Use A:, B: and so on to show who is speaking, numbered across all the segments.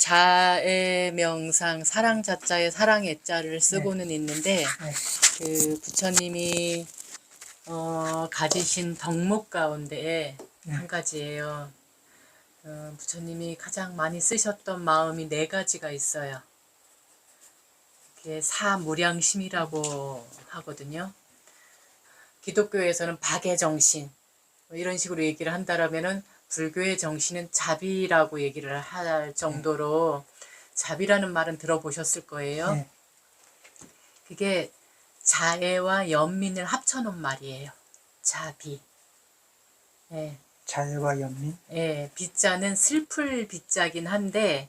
A: 자애 명상 사랑 자자에 사랑 애자를 쓰고는 있는데
B: 네.
A: 그 부처님이 가지신 덕목 가운데 한 가지예요. 부처님이 가장 많이 쓰셨던 마음이 4가지가 있어요. 그게 사무량심이라고 하거든요. 기독교에서는 박애정신 뭐 이런 식으로 얘기를 한다라면은 불교의 정신은 자비라고 얘기를 할 정도로 자비라는 말은 들어보셨을 거예요.
B: 네.
A: 그게 자애와 연민을 합쳐놓은 말이에요. 자비. 예.
B: 자애와 연민.
A: 예. 비자는 슬플 비자긴 한데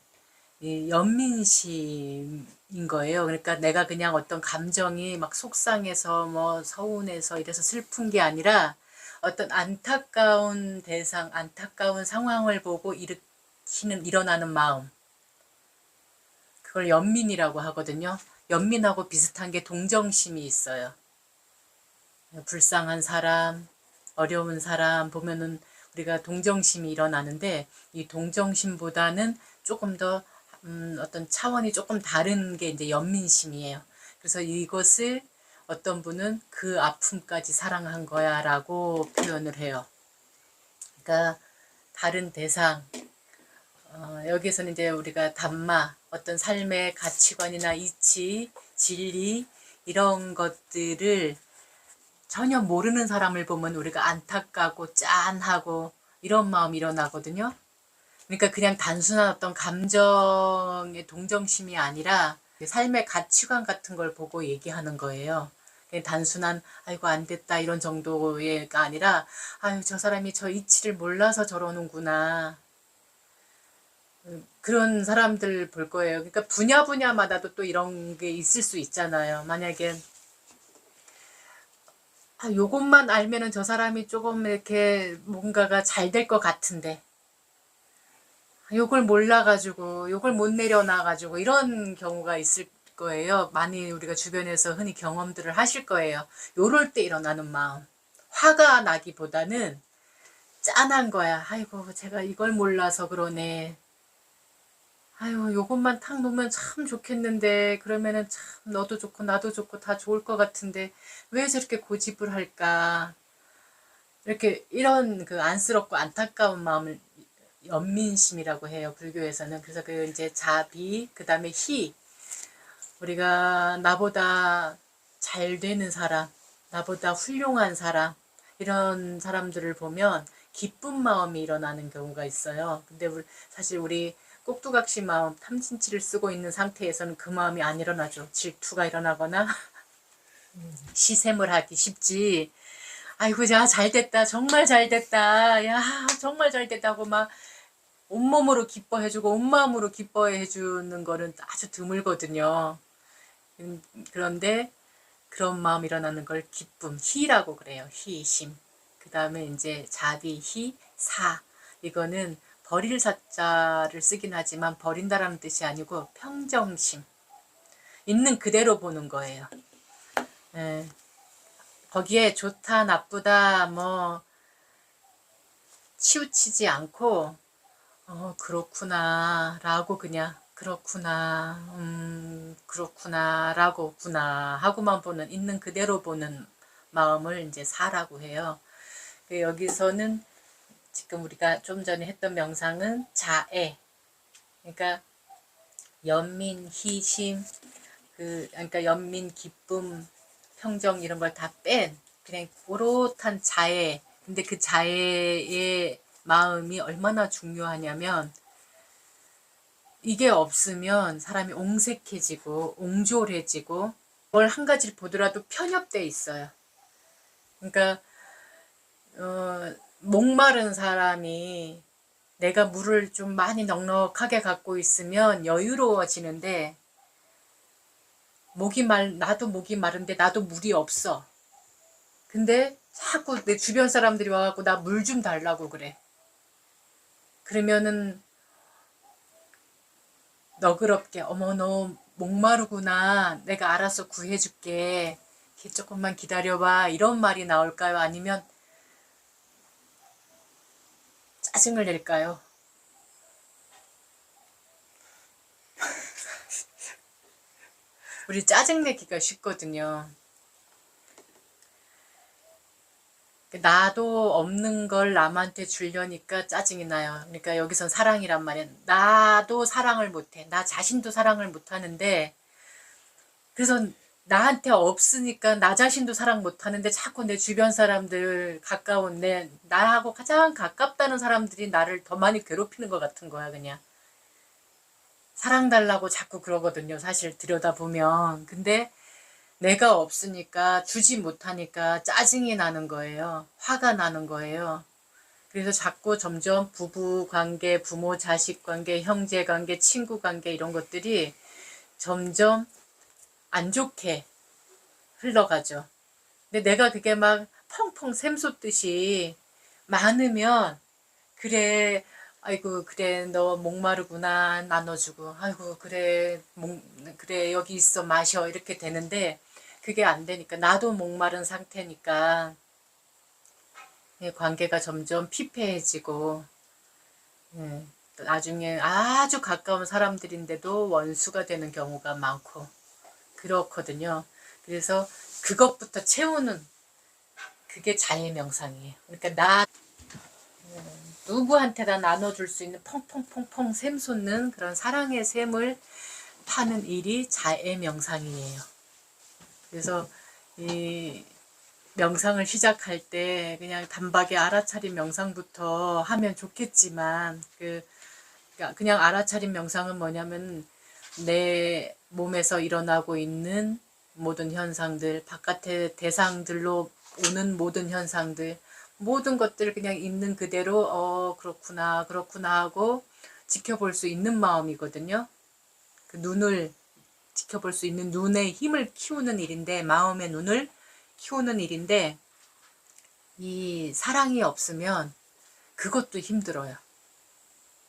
A: 이 연민심인 거예요. 그러니까 내가 그냥 어떤 감정이 막 속상해서 뭐 서운해서 이래서 슬픈 게 아니라 어떤 안타까운 대상, 안타까운 상황을 보고 일어나는 마음. 그걸 연민이라고 하거든요. 연민하고 비슷한 게 동정심이 있어요. 불쌍한 사람, 어려운 사람 보면은 우리가 동정심이 일어나는데 이 동정심보다는 조금 더 어떤 차원이 조금 다른 게 이제 연민심이에요. 그래서 이것을 어떤 분은 그 아픔까지 사랑한 거야 라고 표현을 해요. 그러니까 다른 대상, 여기에서는 이제 우리가 담마, 어떤 삶의 가치관이나 이치, 진리 이런 것들을 전혀 모르는 사람을 보면 우리가 안타깝고 짠하고 이런 마음이 일어나거든요. 그러니까 그냥 단순한 어떤 감정의 동정심이 아니라 삶의 가치관 같은 걸 보고 얘기하는 거예요. 그냥 단순한 아이고 안 됐다 이런 정도가 아니라 아유 저 사람이 저 이치를 몰라서 저러는구나. 그런 사람들 볼 거예요. 그러니까 분야마다도 또 이런 게 있을 수 있잖아요. 만약에 요것만 알면은 저 사람이 조금 이렇게 뭔가가 잘 될 것 같은데 요걸 몰라가지고 요걸 못 내려놔가지고 이런 경우가 있을 거예요. 많이 우리가 주변에서 흔히 경험들을 하실 거예요. 요럴 때 일어나는 마음. 화가 나기보다는 짠한 거야. 아이고 제가 이걸 몰라서 그러네. 아유 요것만 탁 놓으면 참 좋겠는데 그러면은 참 너도 좋고 나도 좋고 다 좋을 것 같은데 왜 저렇게 고집을 할까. 이렇게 이런 그 안쓰럽고 안타까운 마음을 연민심이라고 해요. 불교에서는. 그래서 그 이제 자비, 그 다음에 희. 우리가 나보다 잘 되는 사람, 나보다 훌륭한 사람, 이런 사람들을 보면 기쁜 마음이 일어나는 경우가 있어요. 근데 사실 우리 꼭두각시 마음, 탐진치를 쓰고 있는 상태에서는 그 마음이 안 일어나죠. 질투가 일어나거나 시샘을 하기 쉽지. 아이고, 잘 됐다. 정말 잘 됐다. 야, 정말 잘 됐다고 막 온몸으로 기뻐해주고 온 마음으로 기뻐해주는 거는 아주 드물거든요. 그런데 그런 마음 일어나는 걸 기쁨, 희라고 그래요. 희심. 그 다음에 이제 자비, 희, 사. 이거는 버릴 사자를 쓰긴 하지만 버린다라는 뜻이 아니고 평정심. 있는 그대로 보는 거예요. 예. 거기에 좋다, 나쁘다, 뭐 치우치지 않고 그렇구나 라고 그냥 그렇구나 그렇구나 라고 구나 하고만 보는 있는 그대로 보는 마음을 이제 사라고 해요. 여기서는 지금 우리가 좀 전에 했던 명상은 자애, 그러니까 연민, 희심, 그러니까 연민, 기쁨, 평정 이런 걸 다 뺀 그냥 오롯한 자애. 근데 그 자애의 마음이 얼마나 중요하냐면 이게 없으면 사람이 옹색해지고 옹졸해지고 뭘 한 가지를 보더라도 편협돼 있어요. 그러니까 목마른 사람이 내가 물을 좀 많이 넉넉하게 갖고 있으면 여유로워지는데 나도 목이 마른데 나도 물이 없어. 근데 자꾸 내 주변 사람들이 와갖고 나 물 좀 달라고 그래. 그러면은 너그럽게 어머 너 목마르구나 내가 알아서 구해줄게 조금만 기다려봐 이런 말이 나올까요? 아니면 짜증을 낼까요? 우리 짜증내기가 쉽거든요. 나도 없는 걸 남한테 주려니까 짜증이 나요. 그러니까 여기선 사랑이란 말이야. 나도 사랑을 못해. 나 자신도 사랑을 못하는데, 그래서 나한테 없으니까 나 자신도 사랑 못하는데 자꾸 내 주변 사람들, 가까운 나하고 가장 가깝다는 사람들이 나를 더 많이 괴롭히는 것 같은 거야, 그냥. 사랑 달라고 자꾸 그러거든요, 사실 들여다보면. 근데 내가 없으니까, 주지 못하니까 짜증이 나는 거예요. 화가 나는 거예요. 그래서 자꾸 점점 부부 관계, 부모 자식 관계, 형제 관계, 친구 관계 이런 것들이 점점 안 좋게 흘러가죠. 근데 내가 그게 막 펑펑 샘솟듯이 많으면, 그래, 아이고, 그래, 너 목마르구나, 나눠주고, 아이고, 그래, 그래, 여기 있어, 마셔, 이렇게 되는데, 그게 안 되니까, 나도 목마른 상태니까, 관계가 점점 피폐해지고, 예, 나중에 아주 가까운 사람들인데도 원수가 되는 경우가 많고, 그렇거든요. 그래서 그것부터 채우는, 그게 자해명상이에요. 그러니까 누구한테나 나눠줄 수 있는 펑펑펑펑 샘솟는 그런 사랑의 샘을 파는 일이 자해명상이에요. 그래서 이 명상을 시작할 때 그냥 단박에 알아차림 명상부터 하면 좋겠지만, 그냥 알아차림 명상은 뭐냐면, 내 몸에서 일어나고 있는 모든 현상들, 바깥의 대상들로 오는 모든 현상들, 모든 것들을 그냥 있는 그대로 그렇구나 그렇구나 하고 지켜볼 수 있는 마음이거든요. 그 눈을 지켜볼 수 있는, 눈의 힘을 키우는 일인데, 마음의 눈을 키우는 일인데, 이 사랑이 없으면 그것도 힘들어요.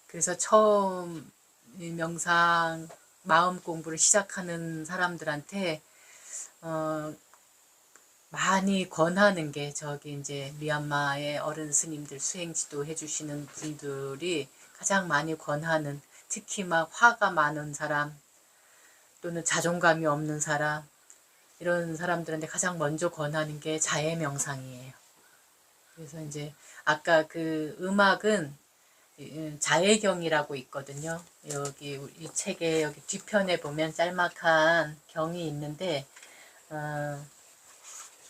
A: 그래서 처음 명상 마음 공부를 시작하는 사람들한테 많이 권하는 게, 저기 이제 미얀마의 어른 스님들 수행 지도 해주시는 분들이 가장 많이 권하는, 특히 막 화가 많은 사람 또는 자존감이 없는 사람, 이런 사람들한테 가장 먼저 권하는 게 자해 명상이에요. 그래서 이제 아까 그 음악은 자해경이라고 있거든요. 여기 이 책에 여기 뒤편에 보면 짤막한 경이 있는데,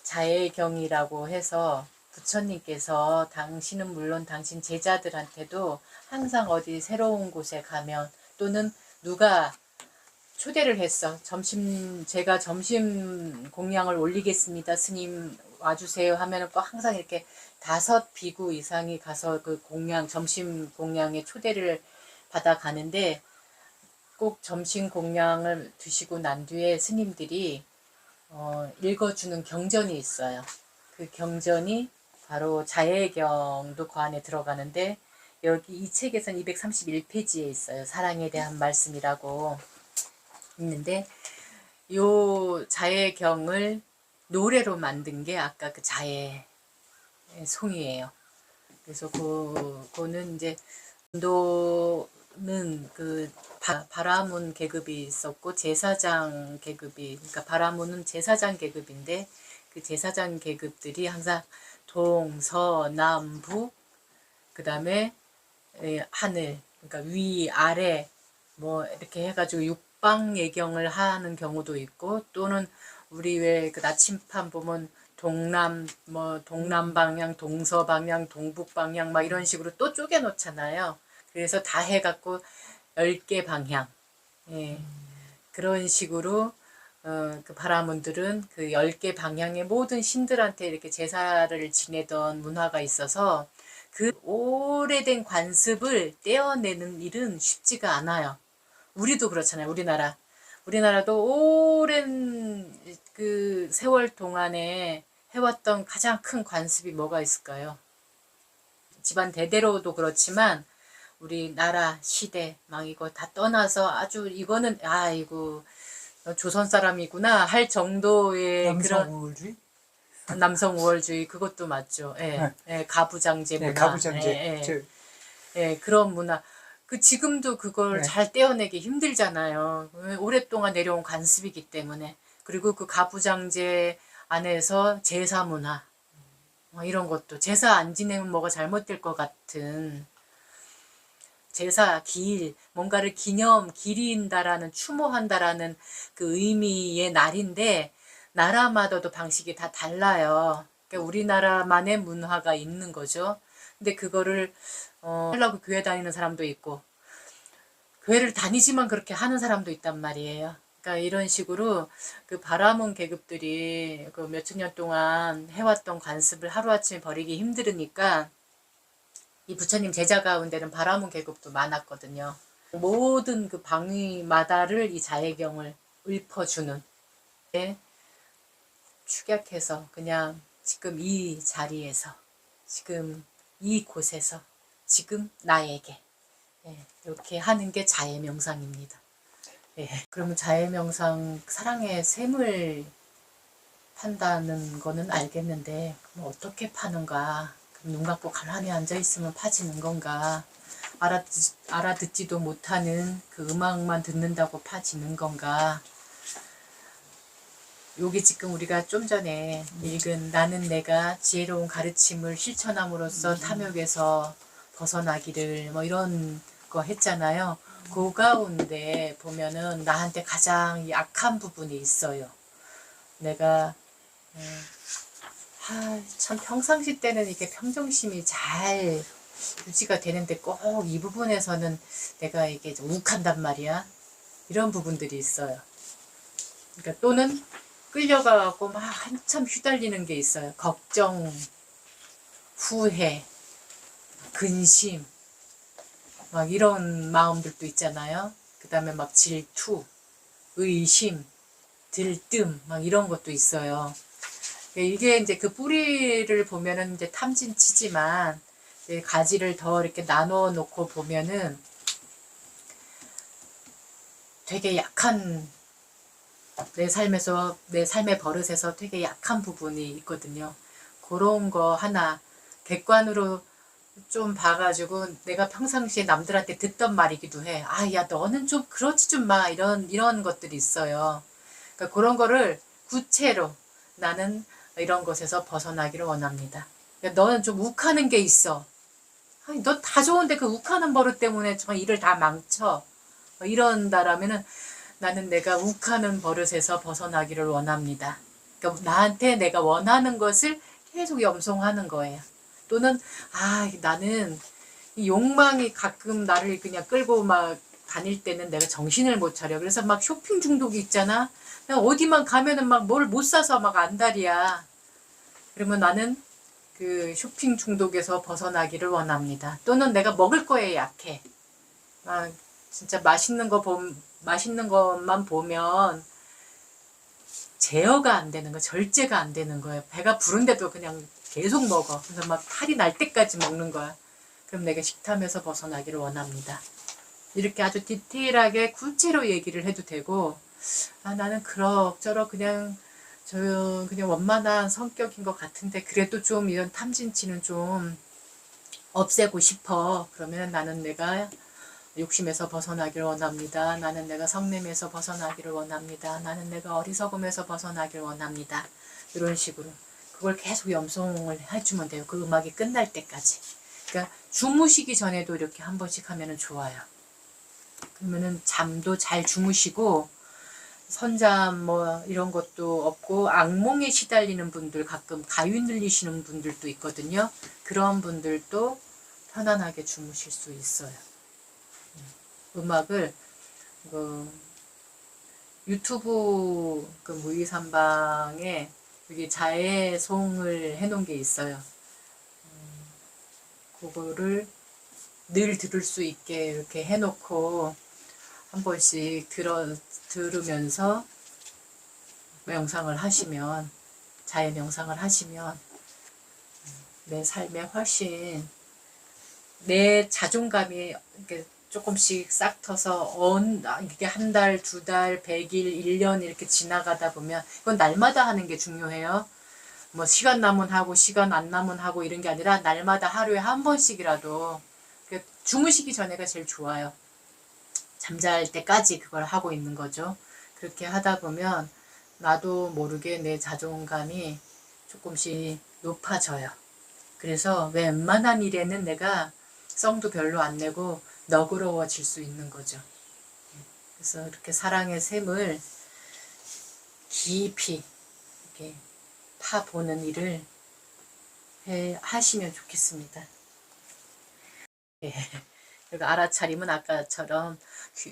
A: 자해경이라고 해서 부처님께서, 당신은 물론 당신 제자들한테도 항상 어디 새로운 곳에 가면, 또는 누가 초대를 했어. 제가 점심 공양을 올리겠습니다, 스님 와주세요 하면은 꼭 항상 이렇게 5비구 이상이 가서 그 점심 공양에 초대를 받아 가는데, 꼭 점심 공양을 드시고 난 뒤에 스님들이 읽어주는 경전이 있어요. 그 경전이 바로 자해경도 그 안에 들어가는데, 여기 이 책에서는 231페이지에 있어요. 사랑에 대한 말씀이라고 있는데, 요 자해경을 노래로 만든 게 아까 그 자해 송이에요. 그래서 그거는 이제 인도는 그 바라문 계급이 있었고, 제사장 계급이, 그러니까 바라문은 제사장 계급인데, 그 제사장 계급들이 항상 동서남북, 그 다음에 하늘, 그러니까 위 아래 뭐 이렇게 해가지고 육방 예경을 하는 경우도 있고, 또는 우리 왜 그 나침판 보면 동남 방향, 동서 방향, 동북 방향 막 이런 식으로 또 쪼개 놓잖아요. 그래서 다 해갖고 10개 방향, 예, 그런 식으로 그 바라문들은 그 10개 방향의 모든 신들한테 이렇게 제사를 지내던 문화가 있어서, 그 오래된 관습을 떼어내는 일은 쉽지가 않아요. 우리도 그렇잖아요. 우리나라도 오랜 그 세월 동안에 해왔던 가장 큰 관습이 뭐가 있을까요? 집안 대대로도 그렇지만, 우리나라 시대 막 이거 다 떠나서 아주 이거는 아이고 조선 사람이구나 할 정도의
B: 남성 우월주의?
A: 남성 우월주의, 그것도 맞죠. 예,
B: 네.
A: 예, 가부장제
B: 네,
A: 문화,
B: 가부장제.
A: 예, 예, 예, 그런 문화. 그 지금도 그걸
B: 네.
A: 잘 떼어내기 힘들잖아요. 오랫동안 내려온 관습이기 때문에. 그리고 그 가부장제 안에서 제사 문화 뭐 이런 것도 제사 안 지내면 뭐가 잘못될 것 같은 제사, 길, 뭔가를 기린다라는, 추모한다라는 그 의미의 날인데, 나라마다도 방식이 다 달라요. 그러니까 우리나라만의 문화가 있는 거죠. 근데 그거를, 하려고 교회 다니는 사람도 있고, 교회를 다니지만 그렇게 하는 사람도 있단 말이에요. 그러니까 이런 식으로 그 바라문 계급들이 그 몇천 년 동안 해왔던 관습을 하루아침에 버리기 힘들으니까 이 부처님 제자 가운데는 바라문 계급도 많았거든요. 모든 그 방위마다를 이 자해경을 읊어주는 축약해서 그냥 지금 이 자리에서 지금 이곳에서 지금 나에게 이렇게 하는 게 자해명상입니다. 그러면 자해명상 사랑의 샘을 판다는 거는 알겠는데 그럼 어떻게 파는가? 그럼 눈 감고 가만히 앉아있으면 파지는 건가? 알아듣지도 못하는 그 음악만 듣는다고 파지는 건가? 요게 지금 우리가 좀 전에 읽은 나는 내가 지혜로운 가르침을 실천함으로써 탐욕에서 벗어나기를 뭐 이런 거 했잖아요. 그 가운데 보면은 나한테 가장 약한 부분이 있어요. 내가 참 평상시 때는 이게 평정심이 잘 유지가 되는데 꼭 이 부분에서는 내가 이게 좀 욱한단 말이야. 이런 부분들이 있어요. 그러니까 또는 끌려가고 막 한참 휘달리는 게 있어요. 걱정, 후회, 근심, 막 이런 마음들도 있잖아요. 그 다음에 막 질투, 의심, 들뜸, 막 이런 것도 있어요. 이게 이제 그 뿌리를 보면은 이제 탐진치지만 가지를 더 이렇게 나눠 놓고 보면은 되게 약한 내 삶의 버릇에서 되게 약한 부분이 있거든요. 그런 거 하나 객관으로 좀 봐가지고 내가 평상시에 남들한테 듣던 말이기도 해. 아, 야, 너는 좀 그렇지 좀 마. 이런 것들이 있어요. 그러니까 그런 거를 구체로 나는 이런 것에서 벗어나기를 원합니다. 그러니까 너는 좀 욱하는 게 있어. 너 다 좋은데 그 욱하는 버릇 때문에 정말 일을 다 망쳐. 이런다라면은 나는 내가 욱하는 버릇에서 벗어나기를 원합니다. 그러니까 나한테 내가 원하는 것을 계속 염송하는 거예요. 또는 나는 이 욕망이 가끔 나를 그냥 끌고 막 다닐 때는 내가 정신을 못 차려. 그래서 막 쇼핑 중독이 있잖아. 그냥 어디만 가면은 막 뭘 못 사서 막 안달이야. 그러면 나는 그 쇼핑 중독에서 벗어나기를 원합니다. 또는 내가 먹을 거에 약해. 진짜 맛있는 것만 보면 제어가 안 되는 거, 절제가 안 되는 거예요. 배가 부른데도 그냥 계속 먹어. 그래서 막 탈이 날 때까지 먹는 거야. 그럼 내가 식탐에서 벗어나기를 원합니다. 이렇게 아주 디테일하게 구체로 얘기를 해도 되고, 나는 그럭저럭 그냥 원만한 성격인 것 같은데 그래도 좀 이런 탐진치는 좀 없애고 싶어. 그러면 나는 내가 욕심에서 벗어나기를 원합니다. 나는 내가 성냄에서 벗어나기를 원합니다. 나는 내가 어리석음에서 벗어나기를 원합니다. 이런 식으로 그걸 계속 염송을 해주면 돼요. 그 음악이 끝날 때까지. 그러니까 주무시기 전에도 이렇게 한 번씩 하면 좋아요. 그러면은 잠도 잘 주무시고 선잠 뭐 이런 것도 없고 악몽에 시달리는 분들, 가끔 가위 눌리시는 분들도 있거든요. 그런 분들도 편안하게 주무실 수 있어요. 음악을 유튜브 그 무이산방에 여기 자해송을 해놓은 게 있어요. 그거를 늘 들을 수 있게 이렇게 해놓고 한 번씩 들으면서 명상을 하시면, 자해 명상을 하시면 내 삶에 훨씬 내 자존감이 이렇게 조금씩 싹 터서 이게 한 달, 두 달, 100일, 1년 이렇게 지나가다 보면 이건 날마다 하는 게 중요해요. 뭐 시간 나면 하고 시간 안 나면 하고 이런 게 아니라 날마다 하루에 한 번씩이라도 주무시기 전에가 제일 좋아요. 잠잘 때까지 그걸 하고 있는 거죠. 그렇게 하다 보면 나도 모르게 내 자존감이 조금씩 높아져요. 그래서 웬만한 일에는 내가 썽도 별로 안 내고 너그러워질 수 있는 거죠. 그래서 이렇게 사랑의 샘을 깊이 이렇게 파보는 일을 하시면 좋겠습니다. 예. 그리고 알아차림은 아까처럼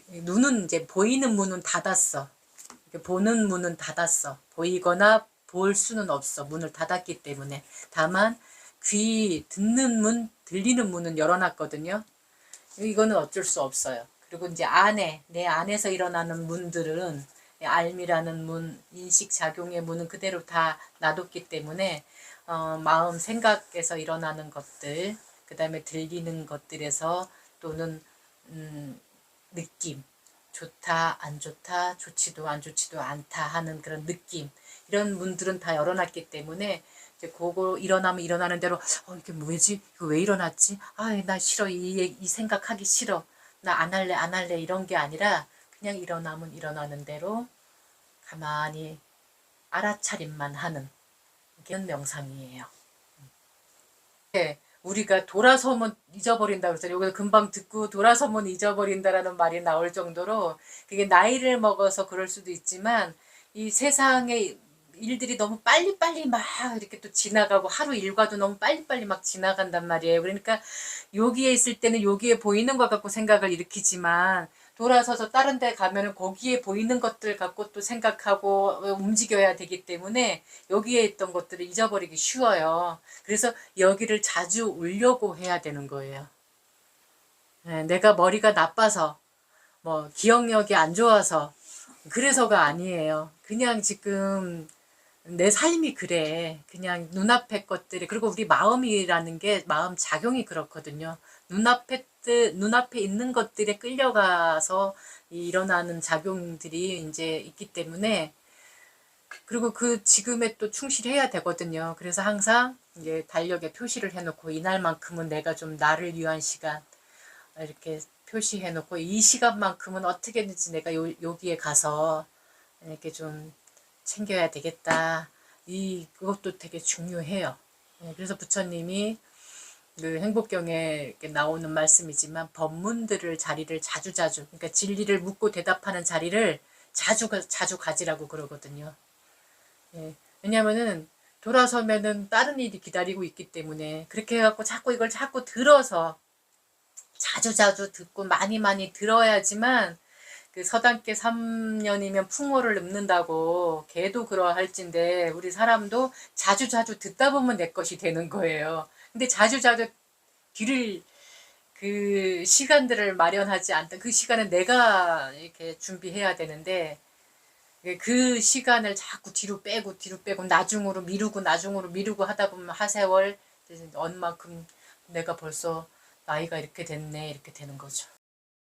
A: 눈은 이제 보이는 문은 닫았어. 보는 문은 닫았어. 보이거나 볼 수는 없어. 문을 닫았기 때문에. 다만 귀 듣는 문, 들리는 문은 열어놨거든요. 이거는 어쩔 수 없어요. 그리고 이제 내 안에서 일어나는 문들은 알미라는 문, 인식작용의 문은 그대로 다 놔뒀기 때문에 마음 생각에서 일어나는 것들, 그 다음에 들리는 것들에서 또는 느낌, 좋다, 안 좋다, 좋지도 안 좋지도 않다 하는 그런 느낌, 이런 문들은 다 열어놨기 때문에 이제 그거 일어나면 일어나는 대로 이게 뭐지? 이거 왜 일어났지? 나 싫어. 이 생각하기 싫어. 나 안 할래 이런 게 아니라 그냥 일어나면 일어나는 대로 가만히 알아차림만 하는 그런 명상이에요. 우리가 돌아서면 잊어버린다 그랬잖아요. 여기서 금방 듣고 돌아서면 잊어버린다라는 말이 나올 정도로 그게 나이를 먹어서 그럴 수도 있지만 이 세상의 일들이 너무 빨리빨리 막 이렇게 또 지나가고 하루 일과도 너무 빨리빨리 막 지나간단 말이에요. 그러니까 여기에 있을 때는 여기에 보이는 것 갖고 생각을 일으키지만 돌아서서 다른 데 가면은 거기에 보이는 것들 갖고 또 생각하고 움직여야 되기 때문에 여기에 있던 것들을 잊어버리기 쉬워요. 그래서 여기를 자주 오려고 해야 되는 거예요. 내가 머리가 나빠서 뭐 기억력이 안 좋아서 그래서가 아니에요. 그냥 지금 내 삶이 그래. 그냥 눈앞의 것들이, 그리고 우리 마음이라는 게 마음 작용이 그렇거든요. 눈앞에 있는 것들에 끌려가서 일어나는 작용들이 이제 있기 때문에, 그리고 그 지금에 또 충실해야 되거든요. 그래서 항상 이제 달력에 표시를 해놓고 이날만큼은 내가 좀 나를 위한 시간 이렇게 표시해놓고 이 시간만큼은 어떻게든지 내가 여기에 가서 이렇게 좀 챙겨야 되겠다. 그것도 되게 중요해요. 그래서 부처님이 그 행복경에 이렇게 나오는 말씀이지만 법문들을 자리를 자주자주, 그러니까 진리를 묻고 대답하는 자리를 자주 가지라고 그러거든요. 왜냐면은 돌아서면은 다른 일이 기다리고 있기 때문에 그렇게 해갖고 자꾸 이걸 자꾸 들어서 자주자주 듣고 많이 들어야지만 그 서당계 3년이면 풍어를 읊는다고 개도 그러할진데 우리 사람도 자주자주 듣다 보면 내 것이 되는 거예요. 근데 자주자주 들을 그 시간들을 마련하지 않던 그 시간은 내가 이렇게 준비해야 되는데 그 시간을 자꾸 뒤로 빼고 나중으로 미루고 하다 보면 하세월 어느 만큼 내가 벌써 나이가 이렇게 됐네 이렇게 되는 거죠.